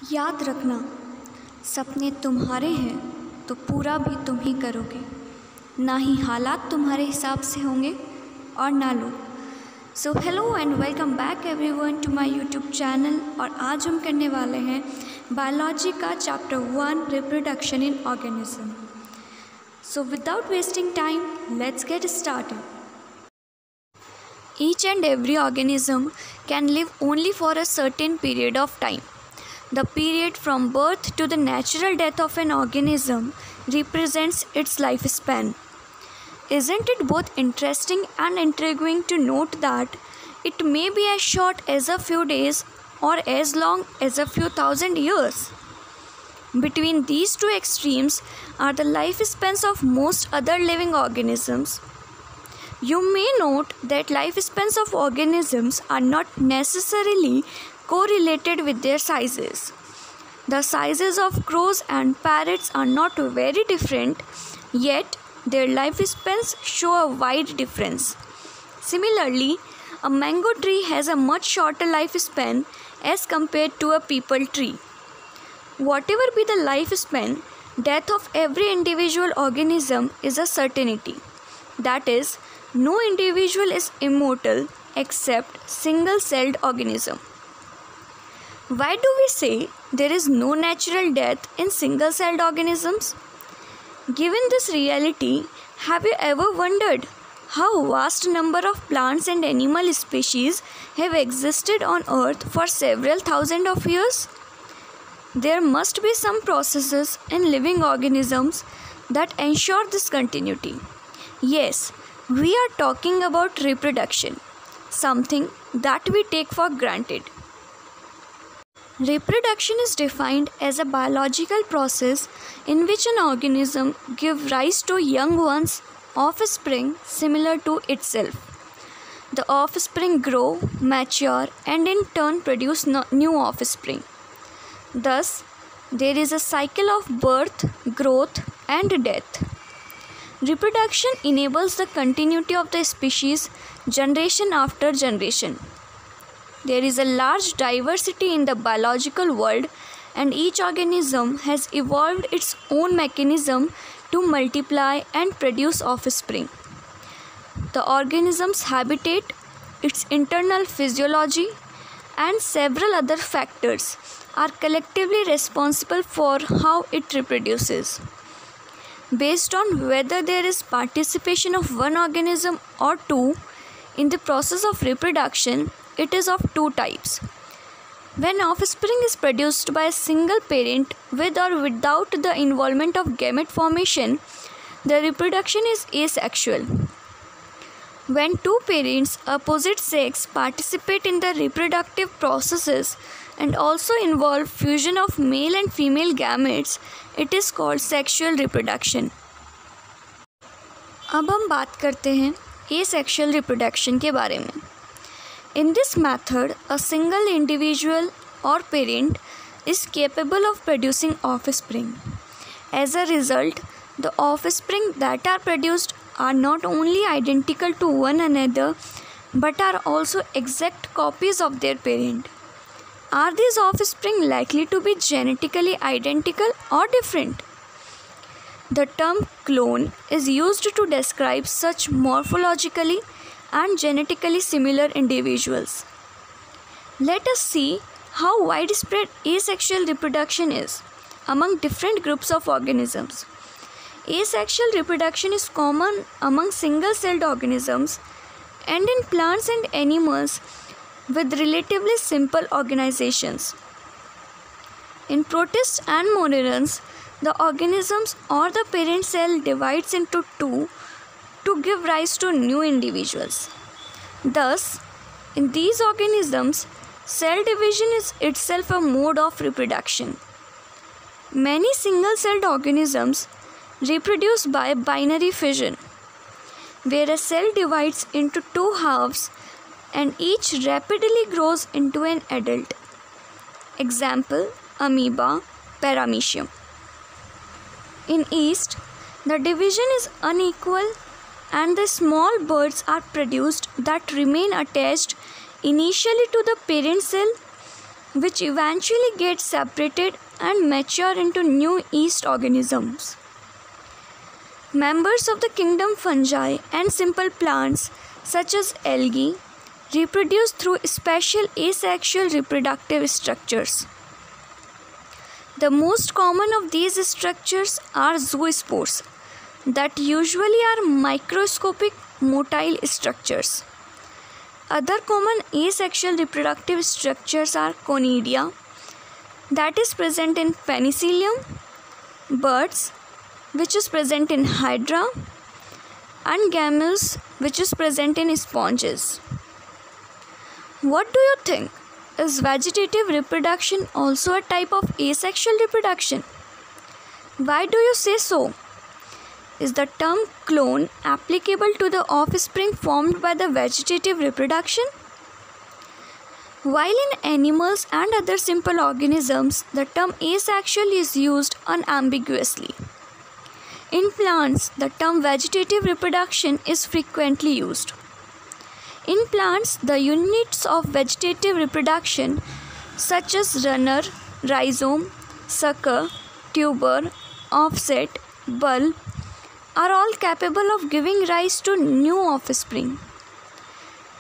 याद रखना, सपने तुम्हारे हैं तो पूरा भी तुम ही करोगे, ना ही हालात तुम्हारे हिसाब से होंगे और ना लोग। So hello and welcome back everyone to my YouTube channel. और आज हम करने वाले हैं बायोलॉजी का chapter 1 reproduction in organism. So without wasting time let's get started. Each and every organism can live only for a certain period of time. The period from birth to the natural death of an organism represents its lifespan. Isn't it both interesting and intriguing to note that it may be as short as a few days or as long as a few thousand years? Between these two extremes are the lifespans of most other living organisms. You may note that lifespans of organisms are not necessarily correlated with their sizes. The sizes of crows and parrots are not very different, yet their lifespans show a wide difference. Similarly, a mango tree has a much shorter lifespan as compared to a peepal tree. Whatever be the lifespan, death of every individual organism is a certainty. That is, no individual is immortal except single-celled organism. Why do we say there is no natural death in single-celled organisms? Given this reality, have you ever wondered how vast number of plants and animal species have existed on earth for several thousand of years? There must be some processes in living organisms that ensure this continuity. Yes, we are talking about reproduction, something that we take for granted. Reproduction is defined as a biological process in which an organism gives rise to young ones, offspring similar to itself. The offspring grow, mature, and in turn produce new offspring. Thus, there is a cycle of birth, growth, and death. Reproduction enables the continuity of the species generation after generation. There is a large diversity in the biological world, and each organism has evolved its own mechanism to multiply and produce offspring. The organism's habitat, its internal physiology, and several other factors are collectively responsible for how it reproduces. Based on whether there is participation of one organism or two in the process of reproduction, it is of two types. When offspring is produced by a single parent with or without the involvement of gamete formation, the reproduction is asexual. When two parents opposite sex participate in the reproductive processes and also involve fusion of male and female gametes, it is called sexual reproduction. अब हम बात करते हैं asexual reproduction के बारे में. In this method, a single individual or parent is capable of producing offspring. As a result, the offspring that are produced are not only identical to one another but are also exact copies of their parent. Are these offspring likely to be genetically identical or different? The term clone is used to describe such morphologically and genetically similar individuals. Let us see how widespread asexual reproduction is among different groups of organisms. Asexual reproduction is common among single-celled organisms and in plants and animals with relatively simple organizations. In protists and monarchs, the organisms or the parent cell divides into two to give rise to new individuals. Thus, in these organisms, cell division is itself a mode of reproduction. Many single-celled organisms reproduce by binary fission, where a cell divides into two halves and each rapidly grows into an adult. Example, amoeba, paramecium. In yeast, the division is unequal and the small birds are produced that remain attached initially to the parent cell which eventually get separated and mature into new yeast organisms. Members of the kingdom fungi and simple plants such as algae reproduce through special asexual reproductive structures. The most common of these structures are zoospores that usually are microscopic motile structures. Other common asexual reproductive structures are conidia, that is present in penicillium, birds, which is present in hydra, and gamels, which is present in sponges. What do you think? Is vegetative reproduction also a type of asexual reproduction? Why do you say so? Is the term clone applicable to the offspring formed by the vegetative reproduction? While in animals and other simple organisms, the term asexual is used unambiguously. In plants, the term vegetative reproduction is frequently used. In plants, the units of vegetative reproduction such as runner, rhizome, sucker, tuber, offset, bulb are all capable of giving rise to new offspring.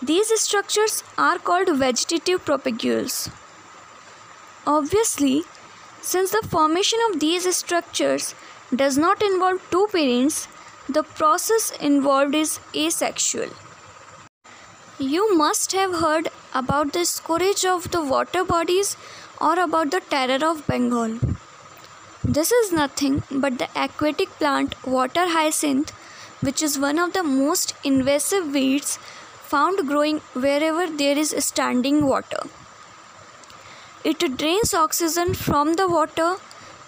These structures are called vegetative propagules. Obviously, since the formation of these structures does not involve two parents, the process involved is asexual. You must have heard about the scourge of the water bodies or about the terror of Bengal. This is nothing but the aquatic plant water hyacinth, which is one of the most invasive weeds found growing wherever there is standing water. It drains oxygen from the water,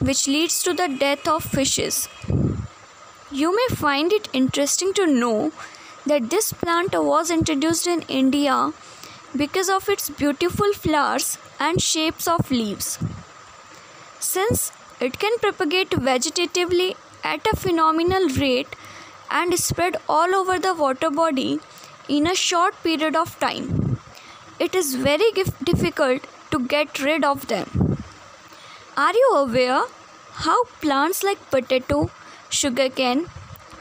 which leads to the death of fishes. You may find it interesting to know that this plant was introduced in India because of its beautiful flowers and shapes of leaves. Since it can propagate vegetatively at a phenomenal rate and spread all over the water body in a short period of time, it is very difficult to get rid of them. Are you aware how plants like potato, sugarcane,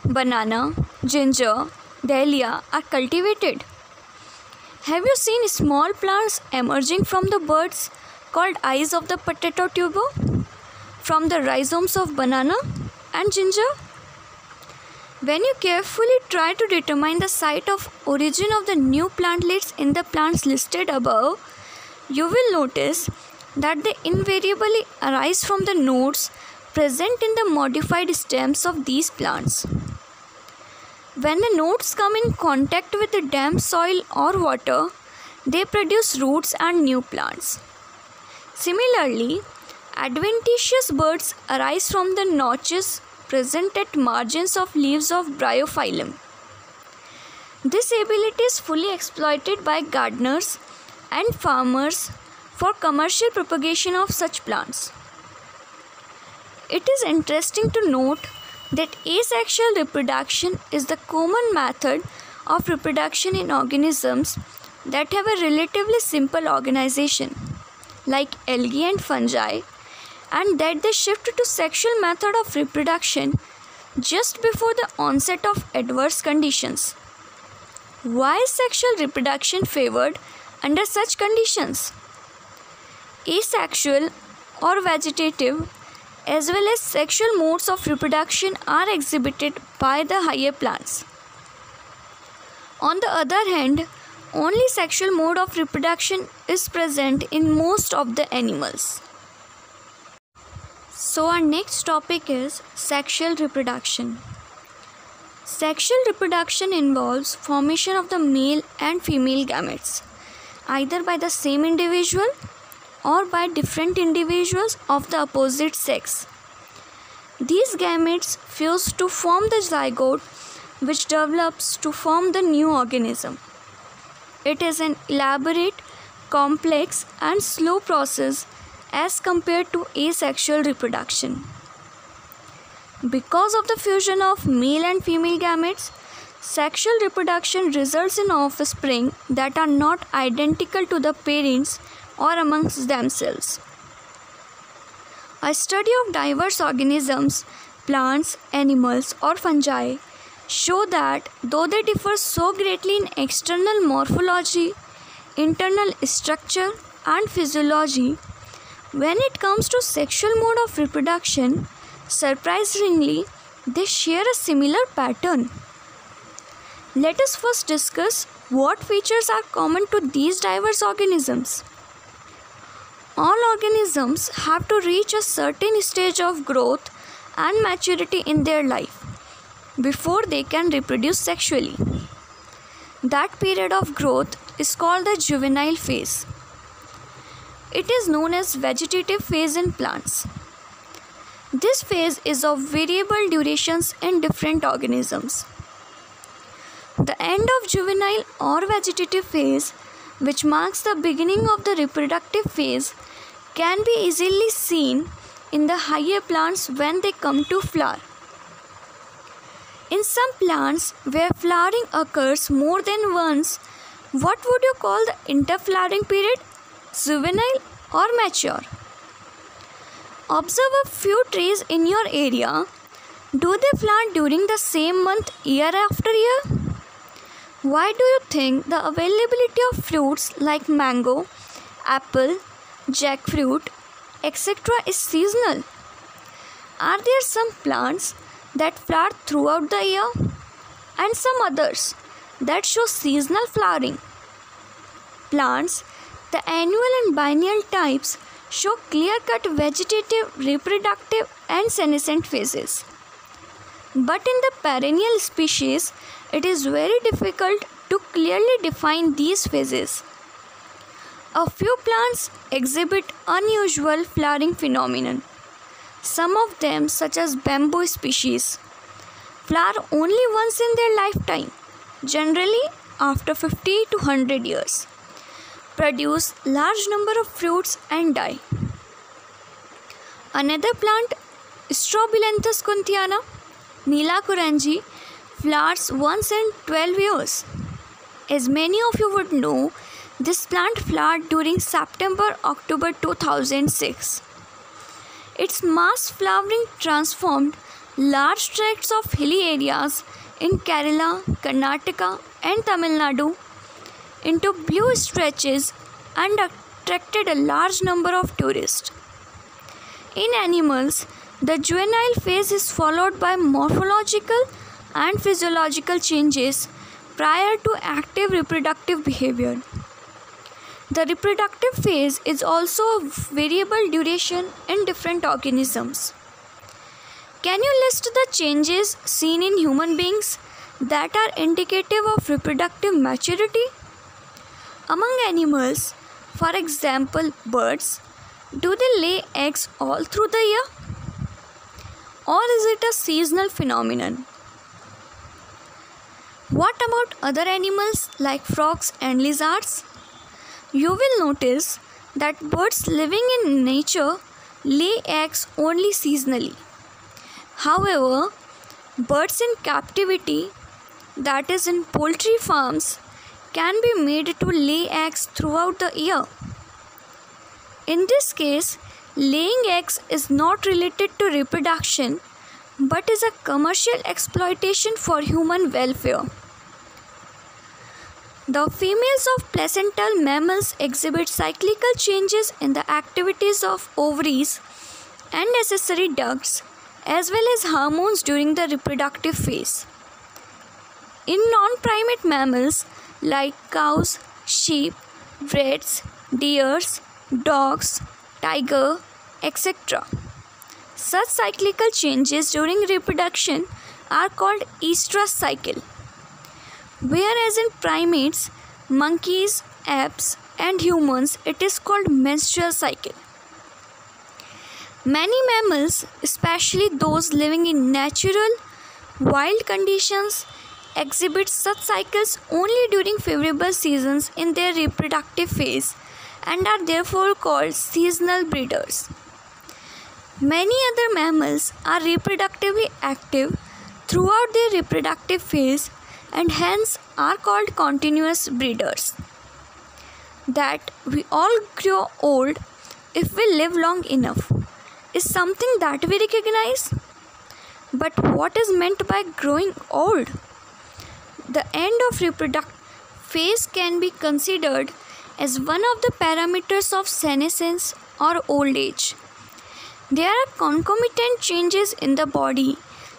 banana, ginger, dahlia are cultivated? Have you seen small plants emerging from the buds called eyes of the potato tuber, from the rhizomes of banana and ginger? When you carefully try to determine the site of origin of the new plantlets in the plants listed above, you will notice that they invariably arise from the nodes present in the modified stems of these plants. When the nodes come in contact with the damp soil or water, they produce roots and new plants. Similarly, adventitious buds arise from the notches present at margins of leaves of bryophyllum. This ability is fully exploited by gardeners and farmers for commercial propagation of such plants. It is interesting to note that asexual reproduction is the common method of reproduction in organisms that have a relatively simple organization, like algae and fungi, and that they shift to sexual method of reproduction just before the onset of adverse conditions. Why is sexual reproduction favored under such conditions? Asexual or vegetative as well as sexual modes of reproduction are exhibited by the higher plants. On the other hand, only sexual mode of reproduction is present in most of the animals. So our next topic is sexual reproduction. Sexual reproduction involves formation of the male and female gametes, either by the same individual or by different individuals of the opposite sex. These gametes fuse to form the zygote, which develops to form the new organism. It is an elaborate, complex, and slow process as compared to asexual reproduction. Because of the fusion of male and female gametes, sexual reproduction results in offspring that are not identical to the parents or amongst themselves. A study of diverse organisms, plants, animals, or fungi show that though they differ so greatly in external morphology, internal structure, and physiology, when it comes to sexual mode of reproduction, surprisingly, they share a similar pattern. Let us first discuss what features are common to these diverse organisms. All organisms have to reach a certain stage of growth and maturity in their life before they can reproduce sexually. That period of growth is called the juvenile phase. It is known as vegetative phase in plants. This phase is of variable durations in different organisms. The end of juvenile or vegetative phase, which marks the beginning of the reproductive phase, can be easily seen in the higher plants when they come to flower. In some plants where flowering occurs more than once, what would you call the interflowering period? Juvenile or mature? Observe a few trees in your area. Do they flower during the same month year after year? Why do you think the availability of fruits like mango, apple, jackfruit, etc. is seasonal? Are there some plants that flower throughout the year and some others that show seasonal flowering? Plants, the annual and biennial types, show clear-cut vegetative, reproductive and senescent phases. But in the perennial species, it is very difficult to clearly define these phases. A few plants exhibit unusual flowering phenomenon. Some of them, such as bamboo species, flower only once in their lifetime, generally after 50 to 100 years, produce large number of fruits and die. Another plant, Strobilanthes kuntiana, Nila kuranji, flowers once in 12 years. As many of you would know, this plant flowered during September-October 2006. Its mass flowering transformed large tracts of hilly areas in Kerala, Karnataka and Tamil Nadu into blue stretches and attracted a large number of tourists. In animals, the juvenile phase is followed by morphological and physiological changes prior to active reproductive behavior. The reproductive phase is also of variable duration in different organisms. Can you list the changes seen in human beings that are indicative of reproductive maturity? Among animals, for example birds, do they lay eggs all through the year? Or is it a seasonal phenomenon? What about other animals like frogs and lizards? You will notice that birds living in nature lay eggs only seasonally. However, birds in captivity, that is in poultry farms, can be made to lay eggs throughout the year. In this case, laying eggs is not related to reproduction but is a commercial exploitation for human welfare. The females of placental mammals exhibit cyclical changes in the activities of ovaries and accessory ducts as well as hormones during the reproductive phase. In non-primate mammals like cows, sheep, rats, deers, dogs, tiger, etc., such cyclical changes during reproduction are called estrous cycle. Whereas in primates, monkeys, apes and humans, it is called menstrual cycle. Many mammals, especially those living in natural, wild conditions, exhibit such cycles only during favorable seasons in their reproductive phase and are therefore called seasonal breeders. Many other mammals are reproductively active throughout their reproductive phase and hence are called continuous breeders. that we all grow old if we live long enough is something that we recognize. But what is meant by growing old? The end of reproductive phase can be considered as one of the parameters of senescence or old age. There are concomitant changes in the body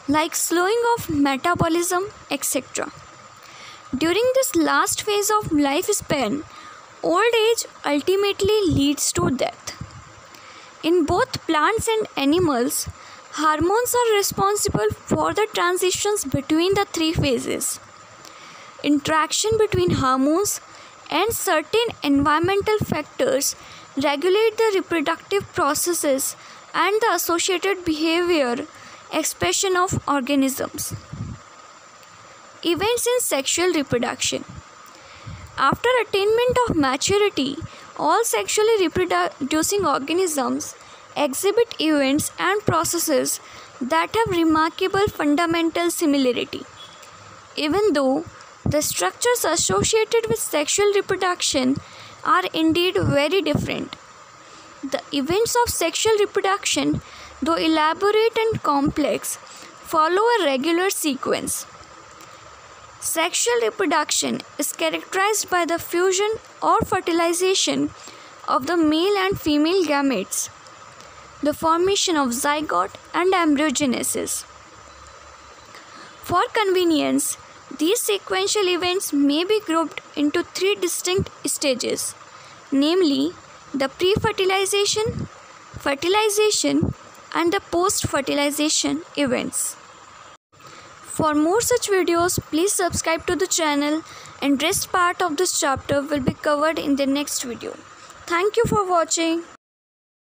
like slowing of metabolism, etc. During this last phase of lifespan, old age ultimately leads to death. In both plants and animals, hormones are responsible for the transitions between the three phases. Interaction between hormones and certain environmental factors regulate the reproductive processes and the associated behavior expression of organisms. Events in sexual reproduction. After attainment of maturity, all sexually reproducing organisms exhibit events and processes that have remarkable fundamental similarity. Even though the structures associated with sexual reproduction are indeed very different, the events of sexual reproduction, though elaborate and complex, follow a regular sequence. Sexual reproduction is characterized by the fusion or fertilization of the male and female gametes, the formation of zygote and embryogenesis. For convenience, these sequential events may be grouped into three distinct stages, namely the pre-fertilization, fertilization, and the post-fertilization events. For more such videos, please subscribe to the channel, and rest part of this chapter will be covered in the next video. Thank you for watching.